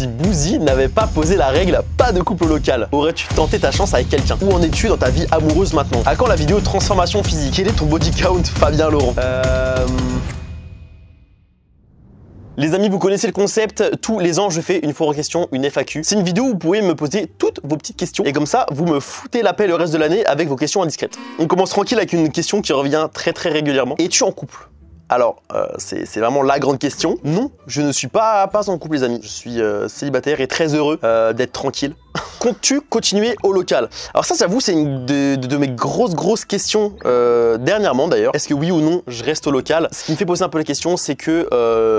Si Boozy n'avait pas posé la règle pas de couple local, aurais-tu tenté ta chance avec quelqu'un? Où en es-tu dans ta vie amoureuse maintenant? À quand la vidéo transformation physique? Quel est ton body count, Fabien Laurent? Les amis, vous connaissez le concept, tous les ans je fais une fois en question, une FAQ. C'est une vidéo où vous pouvez me poser toutes vos petites questions et comme ça, vous me foutez la paix le reste de l'année avec vos questions indiscrètes. On commence tranquille avec une question qui revient très régulièrement. Es-tu en couple? Alors, c'est vraiment la grande question. Non, je ne suis pas en couple les amis. Je suis célibataire et très heureux d'être tranquille. Comptes-tu continuer au local? Alors ça, j'avoue, c'est une de mes grosses questions dernièrement d'ailleurs. Est-ce que oui ou non, je reste au local? Ce qui me fait poser un peu la question, c'est que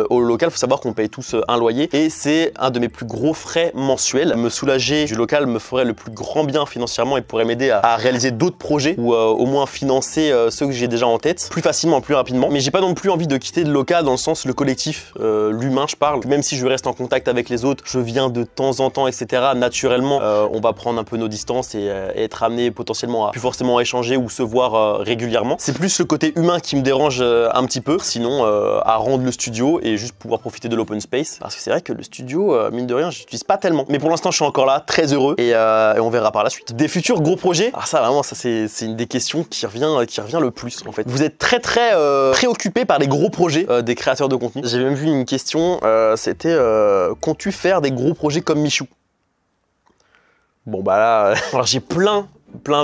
au local, il faut savoir qu'on paye tous un loyer et c'est un de mes plus gros frais mensuels. Me soulager du local me ferait le plus grand bien financièrement et pourrait m'aider à réaliser d'autres projets ou au moins financer ceux que j'ai déjà en tête plus facilement, plus rapidement. Mais j'ai pas non plus envie de quitter le local dans le sens le collectif, l'humain, je parle. Même si je reste en contact avec les autres, je viens de temps en temps, etc. Naturellement, on va prendre un peu nos distances et être amené potentiellement à plus forcément échanger ou se voir régulièrement. C'est plus le côté humain qui me dérange un petit peu, sinon à rendre le studio et juste pouvoir profiter de l'open space. Parce que c'est vrai que le studio, mine de rien, j'utilise pas tellement. Mais pour l'instant, je suis encore là, très heureux et on verra par la suite. Des futurs gros projets, alors ça vraiment, ça c'est une des questions qui revient le plus en fait. Vous êtes très préoccupé par les gros projets des créateurs de contenu. J'ai même vu une question, c'était comptes-tu faire des gros projets comme Michou? Bon bah là, alors j'ai plein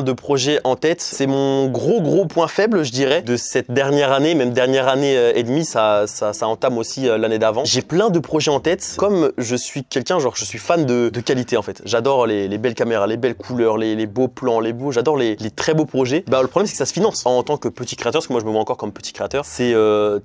de projets en tête. C'est mon gros point faible, je dirais, de cette dernière année, même dernière année et demie, ça entame aussi l'année d'avant. J'ai plein de projets en tête. Comme je suis quelqu'un, genre je suis fan de qualité en fait. J'adore les belles caméras, les belles couleurs, les beaux plans, j'adore les très beaux projets. Bah le problème c'est que ça se finance. En tant que petit créateur, parce que moi je me vois encore comme petit créateur, c'est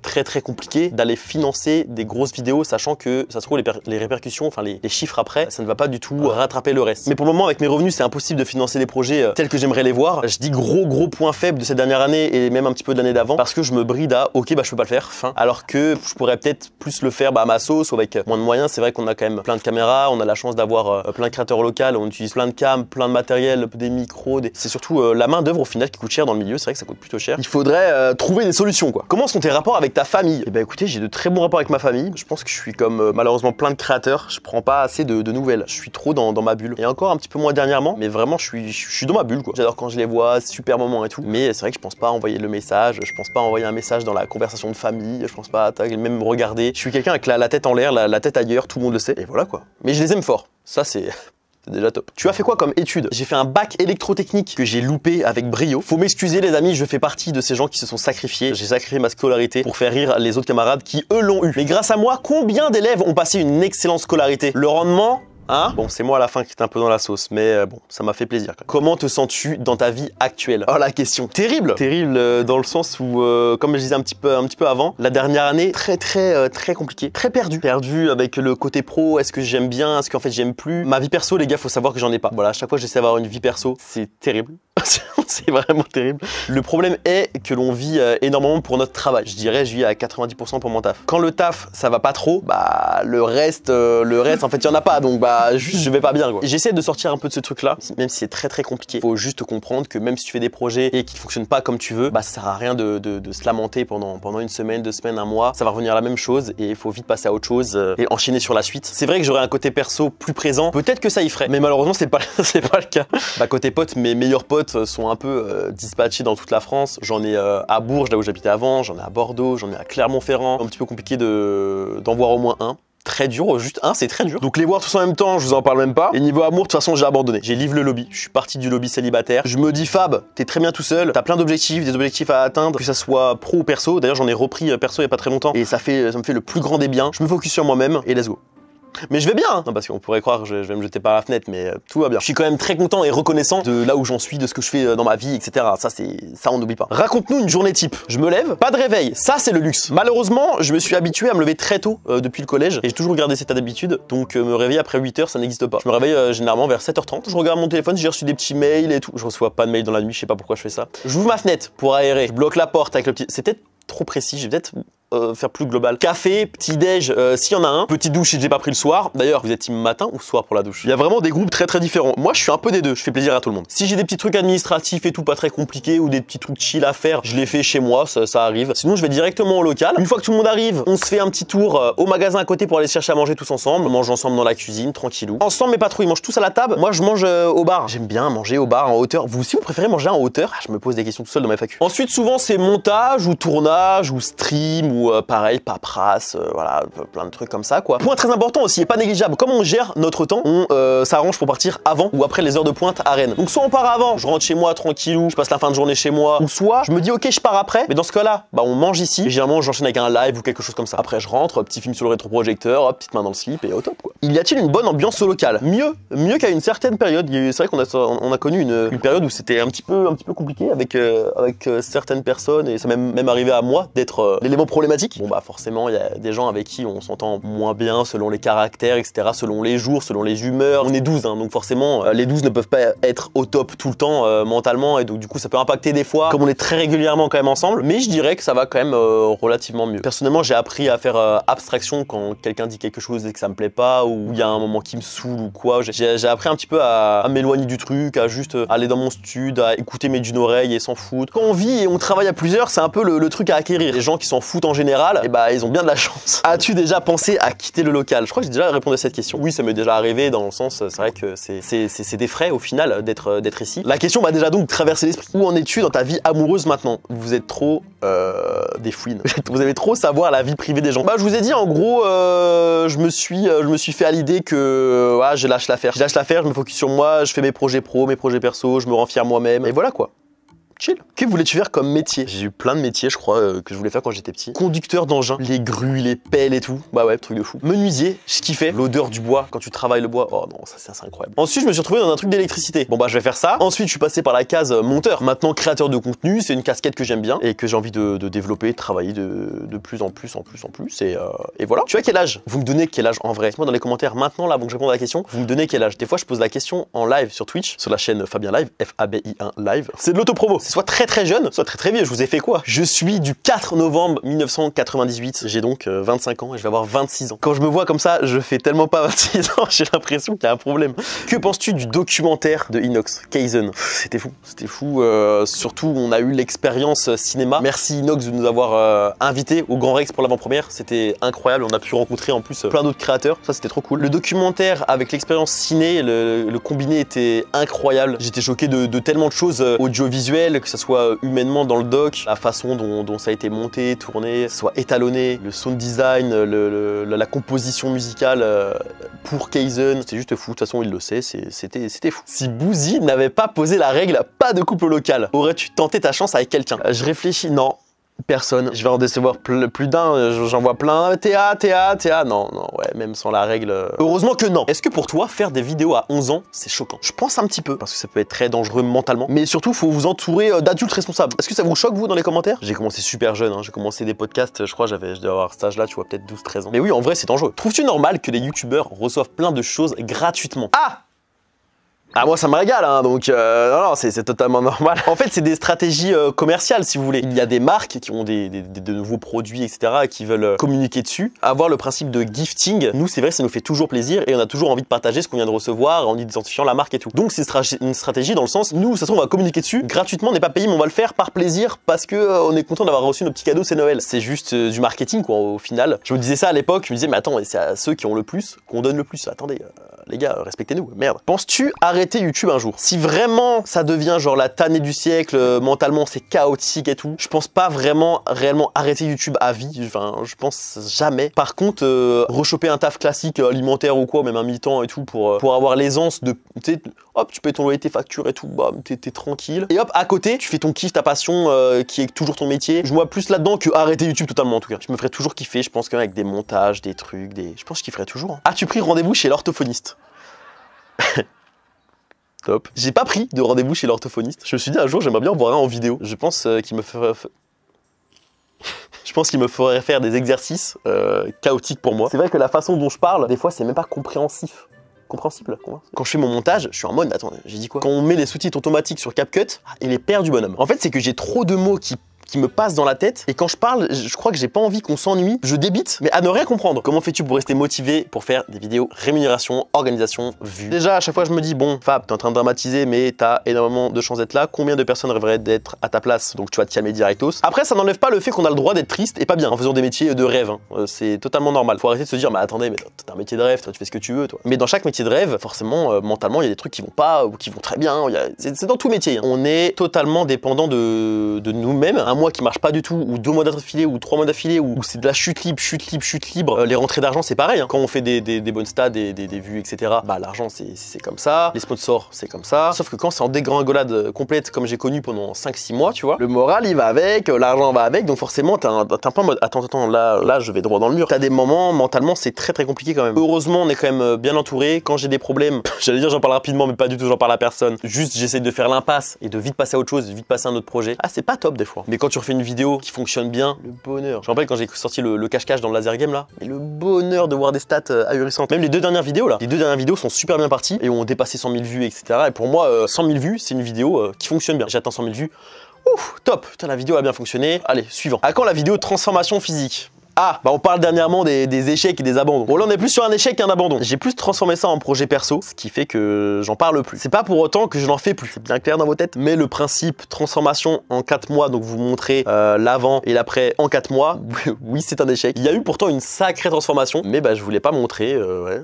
très compliqué d'aller financer des grosses vidéos, sachant que ça se trouve les répercussions, enfin les chiffres après, ça ne va pas du tout rattraper le reste. Mais pour le moment avec mes revenus, c'est impossible de financer des projets tels que j'aimerais les voir. Je dis gros point faible de cette dernière année et même un petit peu de l'année d'avant parce que je me bride à ok bah je peux pas le faire, fin. Alors que je pourrais peut-être plus le faire à ma sauce ou avec moins de moyens. C'est vrai qu'on a quand même plein de caméras, on a la chance d'avoir plein de créateurs locaux, on utilise plein de cams, plein de matériel, des micros, c'est surtout la main d'œuvre au final qui coûte cher dans le milieu. C'est vrai que ça coûte plutôt cher. Il faudrait trouver des solutions quoi. Comment sont tes rapports avec ta famille? Eh ben écoutez, j'ai de très bons rapports avec ma famille. Je pense que je suis comme malheureusement plein de créateurs, je prends pas assez de nouvelles. Je suis trop dans ma bulle. Et encore un petit peu moins dernièrement, mais vraiment je suis dans ma bulle quoi. J'adore quand je les vois, super moment et tout. Mais c'est vrai que je pense pas envoyer le message, je pense pas envoyer un message dans la conversation de famille, je pense pas même me regarder. Je suis quelqu'un avec la tête en l'air, la tête ailleurs, tout le monde le sait. Et voilà quoi. Mais je les aime fort. Ça c'est... C'est déjà top. Tu as fait quoi comme étude? J'ai fait un bac électrotechnique que j'ai loupé avec brio. Faut m'excuser les amis, je fais partie de ces gens qui se sont sacrifiés. J'ai sacrifié ma scolarité pour faire rire les autres camarades qui eux l'ont eu. Mais grâce à moi, combien d'élèves ont passé une excellente scolarité? Le rendement? Hein? Bon, c'est moi à la fin qui est un peu dans la sauce, mais bon, ça m'a fait plaisir. Comment te sens-tu dans ta vie actuelle? Oh la question, terrible, terrible dans le sens où, comme je disais un petit peu avant, la dernière année très compliquée, très perdu avec le côté pro. Est-ce que j'aime bien? Est-ce qu'en fait j'aime plus? Ma vie perso, les gars, faut savoir que j'en ai pas. Voilà, à chaque fois que j'essaie d'avoir une vie perso, c'est terrible. C'est vraiment terrible. Le problème est que l'on vit énormément pour notre travail. Je dirais, je vis à 90% pour mon taf. Quand le taf, ça va pas trop, bah le reste, en fait, il y en a pas. Donc bah juste, je vais pas bien quoi. J'essaie de sortir un peu de ce truc-là, même si c'est très compliqué. Faut juste comprendre que même si tu fais des projets et qu'ils fonctionnent pas comme tu veux, bah ça sert à rien de se lamenter pendant une semaine, 2 semaines, un mois. Ça va revenir à la même chose et il faut vite passer à autre chose et enchaîner sur la suite. C'est vrai que j'aurais un côté perso plus présent. Peut-être que ça y ferait, mais malheureusement c'est pas le cas. Bah côté potes, mes meilleurs potes sont un peu dispatchés dans toute la France. J'en ai à Bourges, là où j'habitais avant, j'en ai à Bordeaux, j'en ai à Clermont-Ferrand. Un petit peu compliqué d'en voir au moins un. Très dur, juste un, c'est très dur. Donc les voir tous en même temps, je vous en parle même pas. Et niveau amour, de toute façon, j'ai abandonné. J'ai livré le lobby. Je suis parti du lobby célibataire. Je me dis, Fab, t'es très bien tout seul. T'as plein d'objectifs, des objectifs à atteindre, que ça soit pro ou perso. D'ailleurs, j'en ai repris perso il y a pas très longtemps. Et ça me fait le plus grand des biens. Je me focus sur moi-même et let's go. Mais je vais bien, hein. Non, parce qu'on pourrait croire que je vais me jeter par la fenêtre, mais tout va bien. Je suis quand même très content et reconnaissant de là où j'en suis, de ce que je fais dans ma vie, etc. Ça on n'oublie pas. Raconte-nous une journée type. Je me lève, pas de réveil, ça c'est le luxe. Malheureusement, je me suis habitué à me lever très tôt depuis le collège et j'ai toujours gardé cette habitude, donc me réveiller après 8 h ça n'existe pas. Je me réveille généralement vers 7 h 30. Je regarde mon téléphone, j'ai reçu des petits mails et tout. Je reçois pas de mails dans la nuit, je sais pas pourquoi je fais ça. J'ouvre ma fenêtre pour aérer, je bloque la porte avec le petit... C'est peut-être trop précis. Je vais peut-être faire plus global. Café, petit déj, s'il y en a un. Petite douche si j'ai pas pris le soir. D'ailleurs, vous êtes team matin ou soir pour la douche? Il y a vraiment des groupes très très différents. Moi, je suis un peu des deux. Je fais plaisir à tout le monde. Si j'ai des petits trucs administratifs et tout pas très compliqués ou des petits trucs chill à faire, je les fais chez moi, ça arrive. Sinon, je vais directement au local. Une fois que tout le monde arrive, on se fait un petit tour au magasin à côté pour aller chercher à manger tous ensemble. On mange ensemble dans la cuisine, tranquillou. Ensemble, mais pas trop. Ils mangent tous à la table. Moi, je mange au bar. J'aime bien manger au bar en hauteur. Vous aussi, vous préférez manger en hauteur? Je me pose des questions tout seul dans ma FAQ. Ensuite, souvent, c'est montage ou tournage ou stream ou pareil, paperasse, voilà, plein de trucs comme ça, quoi. Point très important aussi, et pas négligeable. Comme on gère notre temps, on s'arrange pour partir avant ou après les heures de pointe à Rennes. Donc, soit on part avant, je rentre chez moi tranquillou, je passe la fin de journée chez moi, ou soit je me dis, ok, je pars après, mais dans ce cas-là, bah, on mange ici. Et généralement, j'enchaîne avec un live ou quelque chose comme ça. Après, je rentre, petit film sur le rétroprojecteur, hop, petite main dans le slip et au top, quoi. Y a-t-il une bonne ambiance au local? Mieux qu'à une certaine période. C'est vrai qu'on a connu une période où c'était un petit peu compliqué avec certaines personnes et ça même arrivé à moi d'être l'élément problématique. Bon bah forcément il y a des gens avec qui on s'entend moins bien selon les caractères, etc., selon les jours, selon les humeurs. On est 12 hein, donc forcément les 12 ne peuvent pas être au top tout le temps mentalement et donc du coup ça peut impacter des fois comme on est très régulièrement quand même ensemble, mais je dirais que ça va quand même relativement mieux. Personnellement j'ai appris à faire abstraction quand quelqu'un dit quelque chose et que ça me plaît pas ou il y a un moment qui me saoule ou quoi. J'ai appris un petit peu à m'éloigner du truc, à juste aller dans mon stud, à écouter mais d'une oreille et s'en foutre. Quand on vit et on travaille à plusieurs, c'est un peu le truc à acquérir. Les gens qui s'en foutent en général, et bah ils ont bien de la chance. As-tu déjà pensé à quitter le local? Je crois que j'ai déjà répondu à cette question. Oui, ça m'est déjà arrivé dans le sens, c'est vrai que c'est des frais au final d'être ici. La question m'a déjà donc traversé l'esprit. Où en es-tu dans ta vie amoureuse maintenant? Vous êtes trop des fouines. Vous avez trop savoir la vie privée des gens. Bah je vous ai dit en gros, je me suis fait à l'idée que ouais, je lâche l'affaire. Je lâche l'affaire, je me focus sur moi, je fais mes projets pro, mes projets perso, je me rends fier moi-même et voilà quoi. Chill. Que voulais-tu faire comme métier? J'ai eu plein de métiers, je crois, que je voulais faire quand j'étais petit. Conducteur d'engin, les grues, les pelles et tout. Bah ouais, truc de fou. Menuisier, je kiffais. L'odeur du bois quand tu travailles le bois. Oh non, ça c'est incroyable. Ensuite, je me suis retrouvé dans un truc d'électricité. Bon bah, je vais faire ça. Ensuite, je suis passé par la case monteur. Maintenant, créateur de contenu, c'est une casquette que j'aime bien et que j'ai envie de développer, de travailler de plus en plus. Et voilà. Tu as quel âge? Vous me donnez quel âge en vrai? Dites-moi dans les commentaires maintenant, là, avant que je réponde à la question. Vous me donnez quel âge? Des fois, je pose la question en live sur Twitch, sur la chaîne Fabien Live, F-A-B-I-1 Live. C'est de l'autopromo. C'est soit très jeune, soit très vieux. Je vous ai fait quoi? Je suis du 4 novembre 1998. J'ai donc 25 ans et je vais avoir 26 ans. Quand je me vois comme ça, je fais tellement pas 26 ans, j'ai l'impression qu'il y a un problème. Que penses-tu du documentaire de Inox, Kaizen? C'était fou, c'était fou. Surtout, on a eu l'expérience cinéma. Merci Inox de nous avoir invités au Grand Rex pour l'avant-première. C'était incroyable. On a pu rencontrer en plus plein d'autres créateurs. Ça, c'était trop cool. Le documentaire avec l'expérience ciné, le combiné était incroyable. J'étais choqué de tellement de choses audiovisuelles, que ça soit humainement dans le doc, la façon dont ça a été monté, tourné, soit étalonné, le sound design, la composition musicale pour Kaizen, c'était juste fou. De toute façon, il le sait, c'était fou. Si Boozy n'avait pas posé la règle, pas de couple local, aurais-tu tenté ta chance avec quelqu'un? Je réfléchis, non. Personne. Je vais en décevoir plus d'un, j'en vois plein. Théa, non, ouais, même sans la règle. Heureusement que non. Est-ce que pour toi, faire des vidéos à 11 ans, c'est choquant? Je pense un petit peu, parce que ça peut être très dangereux mentalement. Mais surtout, faut vous entourer d'adultes responsables. Est-ce que ça vous choque, vous, dans les commentaires? J'ai commencé super jeune, hein. J'ai commencé des podcasts, je crois, je devais avoir cet âge-là, tu vois, peut-être 12-13 ans. Mais oui, en vrai, c'est dangereux. Trouves-tu normal que les youtubeurs reçoivent plein de choses gratuitement? Ah moi ça me régale hein, donc non c'est totalement normal. En fait c'est des stratégies commerciales si vous voulez. Il y a des marques qui ont de nouveaux produits etc et qui veulent communiquer dessus. Avoir le principe de gifting, nous c'est vrai ça nous fait toujours plaisir et on a toujours envie de partager ce qu'on vient de recevoir en identifiant la marque et tout. Donc c'est une stratégie dans le sens, nous ça se trouve on va communiquer dessus, gratuitement on n'est pas payé mais on va le faire par plaisir parce que on est content d'avoir reçu nos petits cadeaux, c'est Noël. C'est juste du marketing quoi au final. Je me disais ça à l'époque, je me disais mais attends c'est à ceux qui ont le plus qu'on donne le plus. Attendez les gars respectez-nous, merde. Penses-tu arrêter YouTube un jour? Si vraiment ça devient genre la tannée du siècle, mentalement c'est chaotique et tout, je pense pas réellement arrêter YouTube à vie, enfin je pense jamais. Par contre, rechoper un taf classique alimentaire ou quoi, ou même un mi-temps et tout pour avoir l'aisance de, tu sais, hop tu payes ton loyer, tes factures et tout, bam, t'es tranquille. Et hop à côté, tu fais ton kiff, ta passion qui est toujours ton métier. Je me vois plus là-dedans que arrêter YouTube totalement en tout cas. Je me ferais toujours kiffer, je pense quand même avec des montages, des trucs, je pense que je kifferais toujours. Hein. As-tu pris rendez-vous chez l'orthophoniste? Top. J'ai pas pris de rendez-vous chez l'orthophoniste. Je me suis dit un jour j'aimerais bien en voir un en vidéo. Je pense qu'il me ferait... Je pense qu'il me ferait faire des exercices chaotiques pour moi. C'est vrai que la façon dont je parle, des fois c'est même pas compréhensif. Compréhensible. Quand je fais mon montage, je suis en mode, attends, j'ai dit quoi? Quand on met les sous-titres automatiques sur CapCut, il est perdu bonhomme. En fait, c'est que j'ai trop de mots qui qui me passe dans la tête. Et quand je parle, je crois que j'ai pas envie qu'on s'ennuie. Je débite, mais à ne rien comprendre. Comment fais-tu pour rester motivé pour faire des vidéos rémunération, organisation, vue? Déjà, à chaque fois, je me dis, bon, Fab, t'es en train de dramatiser, mais t'as énormément de chances d'être là. Combien de personnes rêveraient d'être à ta place? Donc tu vas te calmer directos. Après, ça n'enlève pas le fait qu'on a le droit d'être triste et pas bien en faisant des métiers de rêve. Hein. C'est totalement normal. Faut arrêter de se dire, mais attendez, mais t'as un métier de rêve, toi, tu fais ce que tu veux, toi. Mais dans chaque métier de rêve, forcément, mentalement, il y a des trucs qui vont pas ou qui vont très bien. C'est dans tout métier. Hein. On est totalement dépendant de nous-mêmes. Un mois qui marche pas du tout, ou 2 mois d'affilée, ou 3 mois d'affilée, ou c'est de la chute libre. Les rentrées d'argent, c'est pareil. Hein. Quand on fait des bonnes stats, des vues, etc. Bah l'argent, c'est comme ça. Les sponsors, c'est comme ça. Sauf que quand c'est en dégringolade complète, comme j'ai connu pendant 5-6 mois, tu vois, le moral, il va avec, l'argent va avec. Donc forcément, t'as un peu en mode, attends, là, je vais droit dans le mur. T'as des moments, mentalement, c'est très compliqué quand même. Heureusement, on est quand même bien entouré. Quand j'ai des problèmes, j'allais dire j'en parle rapidement, mais pas du tout, j'en parle à personne. Juste, j'essaie de faire l'impasse et de vite passer à autre chose, de vite passer à un autre projet. Ah, c'est pas top des fois. Mais quand tu refais une vidéo qui fonctionne bien, le bonheur. Je me rappelle quand j'ai sorti le cache-cache dans le laser game là, mais le bonheur de voir des stats ahurissantes. Même les 2 dernières vidéos là, les 2 dernières vidéos sont super bien parties et ont dépassé 100 000 vues, etc. Et pour moi, 100 000 vues, c'est une vidéo qui fonctionne bien. J'atteins 100 000 vues. Ouf, top. Putain, la vidéo a bien fonctionné. Allez, suivant. À quand la vidéo de transformation physique? Ah, bah on parle dernièrement des échecs et des abandons. Bon là on est plus sur un échec qu'un abandon. J'ai plus transformé ça en projet perso, ce qui fait que j'en parle plus. C'est pas pour autant que je n'en fais plus, c'est bien clair dans vos têtes. Mais le principe transformation en 4 mois, donc vous montrez l'avant et l'après en 4 mois, oui c'est un échec. Il y a eu pourtant une sacrée transformation, mais bah je voulais pas montrer, ouais.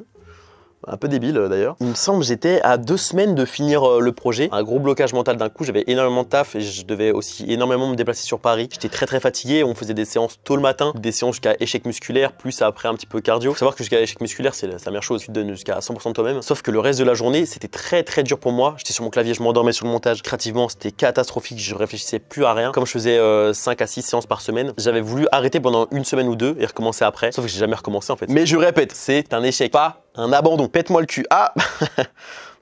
Un peu débile d'ailleurs. Il me semble que j'étais à 2 semaines de finir le projet. Un gros blocage mental d'un coup, j'avais énormément de taf et je devais aussi énormément me déplacer sur Paris. J'étais très fatigué, on faisait des séances tôt le matin, des séances jusqu'à échec musculaire, plus après un petit peu cardio. Faut savoir que jusqu'à échec musculaire, c'est la meilleure chose, tu te donnes jusqu'à 100% de toi-même. Sauf que le reste de la journée, c'était très dur pour moi. J'étais sur mon clavier, je m'endormais sur le montage. Créativement, c'était catastrophique, je réfléchissais plus à rien. Comme je faisais 5 à 6 séances par semaine, j'avais voulu arrêter pendant 1 semaine ou 2 et recommencer après. Sauf que j'ai jamais recommencé en fait. Mais je répète, c'est un échec, pas un abandon. Pète-moi le cul. Ah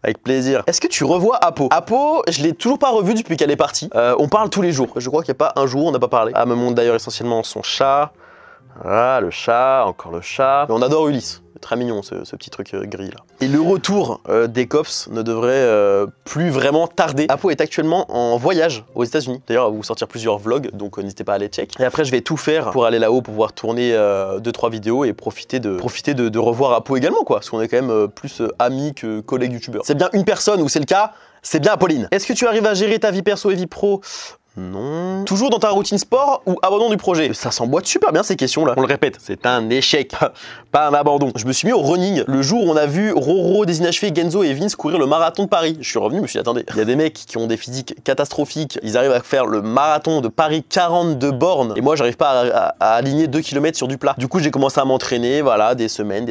avec plaisir. Est-ce que tu revois Apo? Apo, je l'ai toujours pas revu depuis qu'elle est partie. On parle tous les jours. Je crois qu'il n'y a pas un jour où on n'a pas parlé. Ah, me montre d'ailleurs essentiellement son chat. Ah, le chat, encore le chat. Mais on adore Ulysse. Très mignon ce petit truc gris là. Et le retour des cops ne devrait plus vraiment tarder. Apo est actuellement en voyage aux États-Unis. D'ailleurs, elle va vous sortir plusieurs vlogs, donc n'hésitez pas à aller check. Et après, je vais tout faire pour aller là-haut, pour pouvoir tourner 2-3 vidéos et profiter de revoir Apo également, quoi. Parce qu'on est quand même plus amis que collègues youtubeurs. C'est bien une personne où c'est le cas, c'est bien Apolline. Est-ce que tu arrives à gérer ta vie perso et vie pro? Non. Toujours dans ta routine sport ou abandon du projet? Ça s'emboîte super bien ces questions-là. On le répète, c'est un échec, pas un abandon. Je me suis mis au running le jour où on a vu Roro, Desinachevé, Genzo et Vince courir le marathon de Paris. Je suis revenu, je me suis dit, attendez, il y a des mecs qui ont des physiques catastrophiques, ils arrivent à faire le marathon de Paris 42 bornes et moi j'arrive pas à aligner 2 km sur du plat. Du coup j'ai commencé à m'entraîner, voilà, des semaines,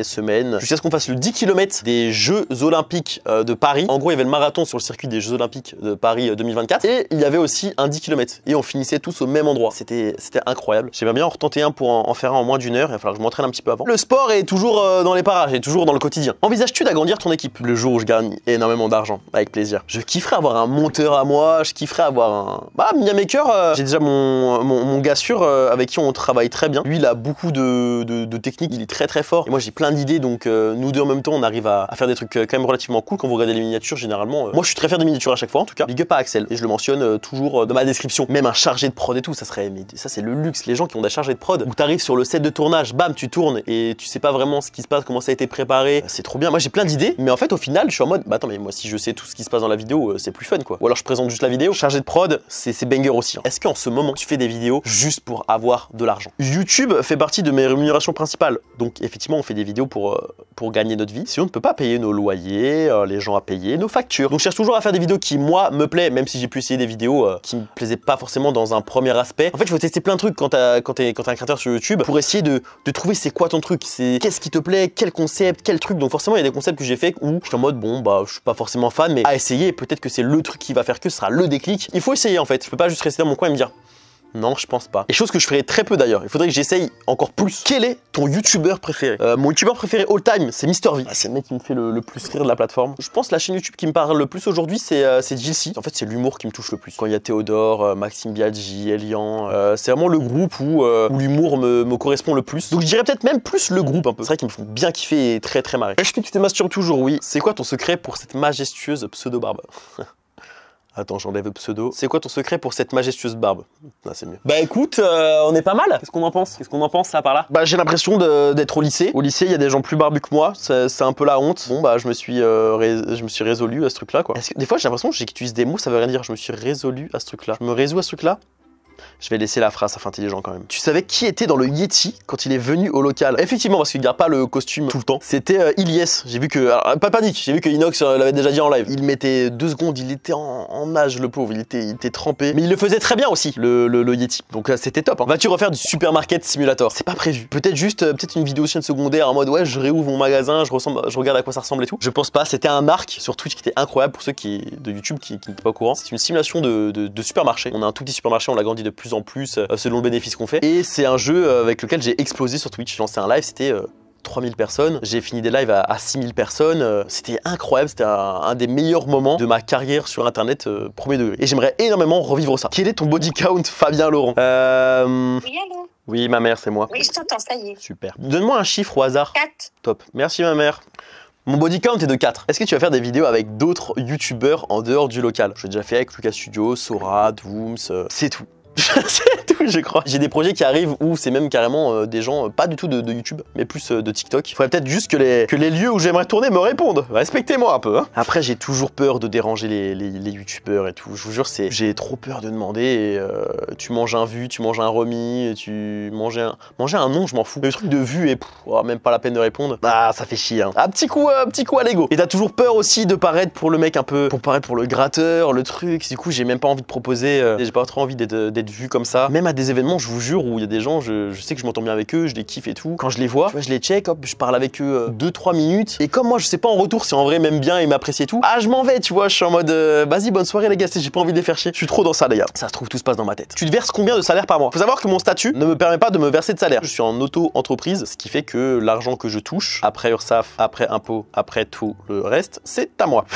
jusqu'à ce qu'on fasse le 10 km des Jeux Olympiques de Paris. En gros il y avait le marathon sur le circuit des Jeux Olympiques de Paris 2024 et il y avait aussi un 10 km. Et on finissait tous au même endroit. C'était incroyable. J'aimerais bien en retenter un pour en faire un en moins d'1 heure. Il va falloir que je m'entraîne un petit peu avant. Le sport est toujours dans les parages et toujours dans le quotidien. Envisages-tu d'agrandir ton équipe le jour où je gagne énormément d'argent? Avec plaisir. Je kifferais avoir un monteur à moi. Je kifferais avoir un... Bah, Miamaker, j'ai déjà mon gars sûr avec qui on travaille très bien. Lui, il a beaucoup de techniques. Il est très fort. Et moi, j'ai plein d'idées. Donc, nous deux en même temps, on arrive à faire des trucs quand même relativement cool. Quand vous regardez les miniatures, généralement. Moi, je suis très fier des miniatures à chaque fois, en tout cas. Big up à Axel. Et je le mentionne toujours dans ma description. Même un chargé de prod et tout, ça serait... Mais ça, c'est le luxe. Les gens qui ont des chargés de prod, où t'arrives sur le set de tournage, bam, tu tournes et tu sais pas vraiment ce qui se passe, comment ça a été préparé. C'est trop bien. Moi, j'ai plein d'idées, mais en fait, au final, je suis en mode, bah attends, mais moi, si je sais tout ce qui se passe dans la vidéo, c'est plus fun, quoi. Ou alors, je présente juste la vidéo. Chargé de prod, c'est banger aussi. Hein. Est-ce qu'en ce moment, tu fais des vidéos juste pour avoir de l'argent? YouTube fait partie de mes rémunérations principales. Donc, effectivement, on fait des vidéos pour gagner notre vie. Si on ne peut pas payer nos loyers, les gens à payer, nos factures. Donc, je cherche toujours à faire des vidéos qui, moi, me plaisent, même si j'ai pu essayer des vidéos qui me plaisaient pas forcément dans un premier aspect. En fait, il faut tester plein de trucs quand t'es un créateur sur YouTube pour essayer de trouver c'est quoi ton truc, c'est qu'est-ce qui te plaît, quel concept, quel truc. Donc forcément, il y a des concepts que j'ai fait où je suis en mode bon bah je suis pas forcément fan, mais à essayer, peut-être que c'est le truc qui va faire que ce sera le déclic. Il faut essayer en fait. Je peux pas juste rester dans mon coin et me dire non, je pense pas. Et chose que je ferais très peu d'ailleurs. Il faudrait que j'essaye encore plus. Quel est ton youtubeur préféré? Mon youtubeur préféré all time, c'est MrV. Ah, c'est le mec qui me fait le plus rire de la plateforme. Je pense que la chaîne YouTube qui me parle le plus aujourd'hui, c'est Jilcy. En fait, c'est l'humour qui me touche le plus. Quand il y a Théodore, Maxime Biaggi, Elian, c'est vraiment le groupe où l'humour me correspond le plus. Donc je dirais peut-être même plus le groupe un peu. C'est vrai qu'ils me font bien kiffer et très marrer. Est-ce que tu te masturbes toujours? Oui. C'est quoi ton secret pour cette majestueuse pseudo-barbe? Attends, j'enlève le pseudo. C'est quoi ton secret pour cette majestueuse barbe? Là, c'est mieux. Bah écoute, on est pas mal. Qu'est-ce qu'on en pense? Qu'est-ce qu'on en pense là par là? Bah j'ai l'impression d'être au lycée. Au lycée, il y a des gens plus barbus que moi. C'est un peu la honte. Bon bah je me suis résolu à ce truc-là quoi. Des fois j'ai l'impression que j'utilise des mots, ça veut rien dire. Je me suis résolu à ce truc-là. Je me résous à ce truc-là. Je vais laisser la phrase, ça fait intelligent quand même. Tu savais qui était dans le Yeti quand il est venu au local? Effectivement, parce qu'il garde pas le costume tout le temps. C'était Ilyes. J'ai vu que... Alors, pas panique, j'ai vu que Inox l'avait déjà dit en live. Il mettait 2 secondes, il était en nage, le pauvre. Il était trempé. Mais il le faisait très bien aussi, le Yeti. Donc c'était top. Hein. Vas-tu refaire du Supermarket Simulator? C'est pas prévu. Peut-être juste peut-être une vidéo chaîne secondaire en mode ouais, je réouvre mon magasin, je regarde à quoi ça ressemble et tout. Je pense pas. C'était un arc sur Twitch qui était incroyable pour ceux de YouTube qui n'étaient pas au courant. C'est une simulation de supermarché. On a un tout petit supermarché, on l'a grandi de plus en plus selon le bénéfice qu'on fait. Et c'est un jeu avec lequel j'ai explosé sur Twitch. J'ai lancé un live, c'était 3000 personnes. J'ai fini des lives à 6000 personnes. C'était incroyable, c'était un des meilleurs moments de ma carrière sur internet premier degré. Et j'aimerais énormément revivre ça. Quel est ton body count, Fabien Laurent? Oui, allô? Oui, ma mère, c'est moi. Oui, je t'entends, ça y est. Super. Donne-moi un chiffre au hasard. 4. Top. Merci, ma mère. Mon body count est de 4. Est-ce que tu vas faire des vidéos avec d'autres youtubeurs en dehors du local? Je l'ai déjà fait avec Lucas Studio, Sora, Dooms, c'est tout. C'est tout, je crois. J'ai des projets qui arrivent où c'est même carrément des gens, pas du tout de YouTube, mais plus de TikTok. Il faudrait peut-être juste que les lieux où j'aimerais tourner me répondent. Respectez-moi un peu. Hein. Après, j'ai toujours peur de déranger les YouTubeurs et tout. Je vous jure, j'ai trop peur de demander. Et, tu manges un vu, tu manges un remis, tu manger un nom, je m'en fous. Le truc de vue et même pas la peine de répondre. Ah, ça fait chier. Hein. Un petit coup à l'ego. Et t'as toujours peur aussi de paraître pour le mec un peu, pour paraître pour le gratteur, le truc. Du coup, j'ai même pas envie de proposer. J'ai pas trop envie d'être vu comme ça. Même à des événements, je vous jure, où il y a des gens, je sais que je m'entends bien avec eux, je les kiffe et tout. Quand je les vois, tu vois, je les check, hop, je parle avec eux 2-3 minutes. Et comme moi, je sais pas en retour si en vrai m'aiment bien et m'apprécient et tout, ah, je m'en vais, tu vois, je suis en mode vas-y, bonne soirée les gars, j'ai pas envie de les faire chier. Je suis trop dans ça, les gars. Ça se trouve, tout se passe dans ma tête. Tu te verses combien de salaire par mois? Faut savoir que mon statut ne me permet pas de me verser de salaire. Je suis en auto-entreprise, ce qui fait que l'argent que je touche, après URSSAF, après impôts, après tout le reste, c'est à moi.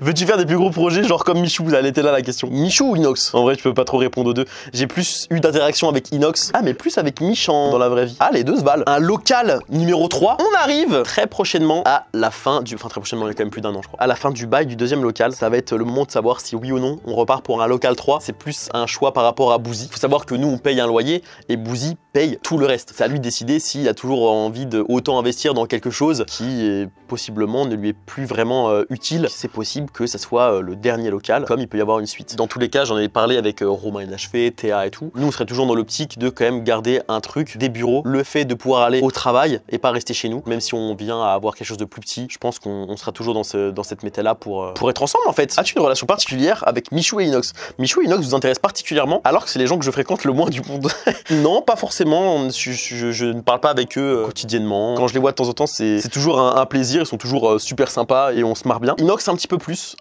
Veux-tu faire des plus gros projets, genre comme Michou? Elle était là la question. Michou ou Inox? En vrai, je peux pas trop répondre aux deux. J'ai plus eu d'interaction avec Inox. Ah, mais plus avec Michan dans la vraie vie. Ah, les deux se valent. Un local numéro 3. On arrive très prochainement à la fin du... Enfin, très prochainement, il y a quand même plus d'un an, je crois. À la fin du bail du deuxième local. Ça va être le moment de savoir si oui ou non on repart pour un local 3. C'est plus un choix par rapport à Bouzy. Faut savoir que nous, on paye un loyer et Bouzy paye tout le reste. C'est à lui de décider s'il a toujours envie de autant investir dans quelque chose qui possiblement ne lui est plus vraiment utile. C'est possible que ça soit le dernier local, comme il peut y avoir une suite. Dans tous les cas, j'en ai parlé avec Romain Inachevé, Théa et tout. Nous, on serait toujours dans l'optique de quand même garder un truc, des bureaux, le fait de pouvoir aller au travail et pas rester chez nous, même si on vient à avoir quelque chose de plus petit, je pense qu'on sera toujours dans cette méta-là pour être ensemble en fait. As-tu une relation particulière avec Michou et Inox? Michou et Inox vous intéressent particulièrement alors que c'est les gens que je fréquente le moins du monde. Non, pas forcément, je ne parle pas avec eux quotidiennement. Quand je les vois de temps en temps, c'est toujours un plaisir, ils sont toujours super sympas et on se marre bien. Inox un petit peu plus,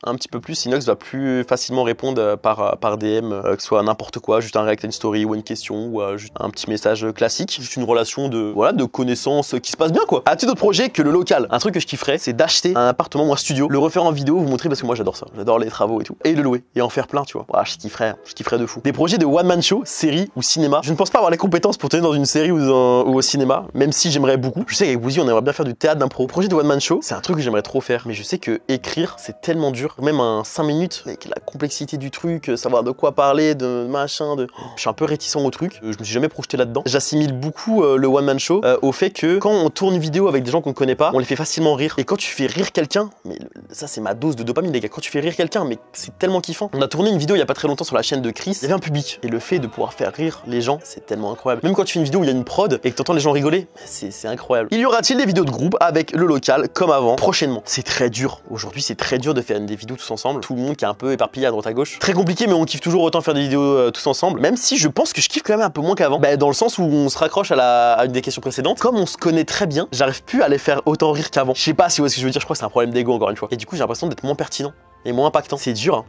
Inox va plus facilement répondre par DM, que ce soit n'importe quoi, juste un react à une story ou une question ou juste un petit message classique, juste une relation de connaissance qui se passe bien quoi. As-tu d'autres projets que le local? Un truc que je kifferais, c'est d'acheter un appartement ou un studio, le refaire en vidéo, vous montrer parce que moi j'adore ça, j'adore les travaux et tout, et le louer et en faire plein, tu vois. Voilà, je kifferais de fou. Des projets de one man show, série ou cinéma. Je ne pense pas avoir les compétences pour tenir dans une série ou au cinéma, même si j'aimerais beaucoup. Je sais qu'avec Bouzy on aimerait bien faire du théâtre d'impro. Projet de one man show, c'est un truc que j'aimerais trop faire, mais je sais que écrire c'est tellement dur, même un 5 minutes avec la complexité du truc, savoir de quoi parler, de machin, je suis un peu réticent au truc. Je me suis jamais projeté là-dedans. J'assimile beaucoup le one man show au fait que quand on tourne une vidéo avec des gens qu'on ne connaît pas, on les fait facilement rire. Et quand tu fais rire quelqu'un, mais ça c'est ma dose de dopamine les gars, quand tu fais rire quelqu'un, mais c'est tellement kiffant. On a tourné une vidéo il y a pas très longtemps sur la chaîne de Chris, il y avait un public. Et le fait de pouvoir faire rire les gens, c'est tellement incroyable. Même quand tu fais une vidéo où il y a une prod et que t'entends les gens rigoler, c'est incroyable. Il y aura-t-il des vidéos de groupe avec le local comme avant prochainement? C'est très dur. Aujourd'hui c'est très dur de faire des vidéos tous ensemble. Tout le monde qui est un peu éparpillé à droite à gauche. Très compliqué, mais on kiffe toujours autant faire des vidéos tous ensemble. Même si je pense que je kiffe quand même un peu moins qu'avant. Bah, dans le sens où on se raccroche à une des questions précédentes. Comme on se connaît très bien, j'arrive plus à les faire autant rire qu'avant. Je sais pas si vous voyez ce que je veux dire, je crois que c'est un problème d'ego encore une fois. Et du coup j'ai l'impression d'être moins pertinent et moins impactant. C'est dur hein.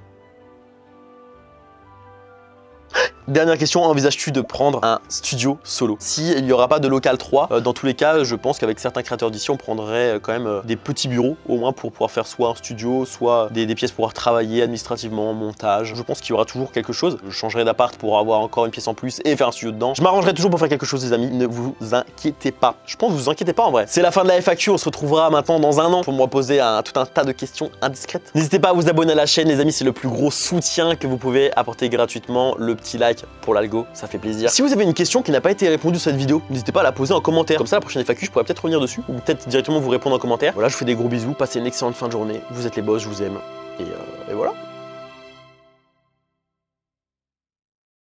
Dernière question, envisages-tu de prendre un studio solo? S'il n'y aura pas de local 3, dans tous les cas, je pense qu'avec certains créateurs d'ici, on prendrait quand même des petits bureaux, au moins pour pouvoir faire soit un studio, soit des pièces pour pouvoir travailler administrativement, montage. Je pense qu'il y aura toujours quelque chose. Je changerai d'appart pour avoir encore une pièce en plus et faire un studio dedans. Je m'arrangerai toujours pour faire quelque chose, les amis, ne vous inquiétez pas. Je pense que vous inquiétez pas en vrai. C'est la fin de la FAQ, on se retrouvera maintenant dans un an pour me reposer tout un tas de questions indiscrètes. N'hésitez pas à vous abonner à la chaîne, les amis, c'est le plus gros soutien que vous pouvez apporter gratuitement. Le petit like pour l'algo, ça fait plaisir. Si vous avez une question qui n'a pas été répondue sur cette vidéo, n'hésitez pas à la poser en commentaire. Comme ça, la prochaine FAQ, je pourrais peut-être revenir dessus ou peut-être directement vous répondre en commentaire. Voilà, je vous fais des gros bisous, passez une excellente fin de journée. Vous êtes les boss, je vous aime. Et voilà.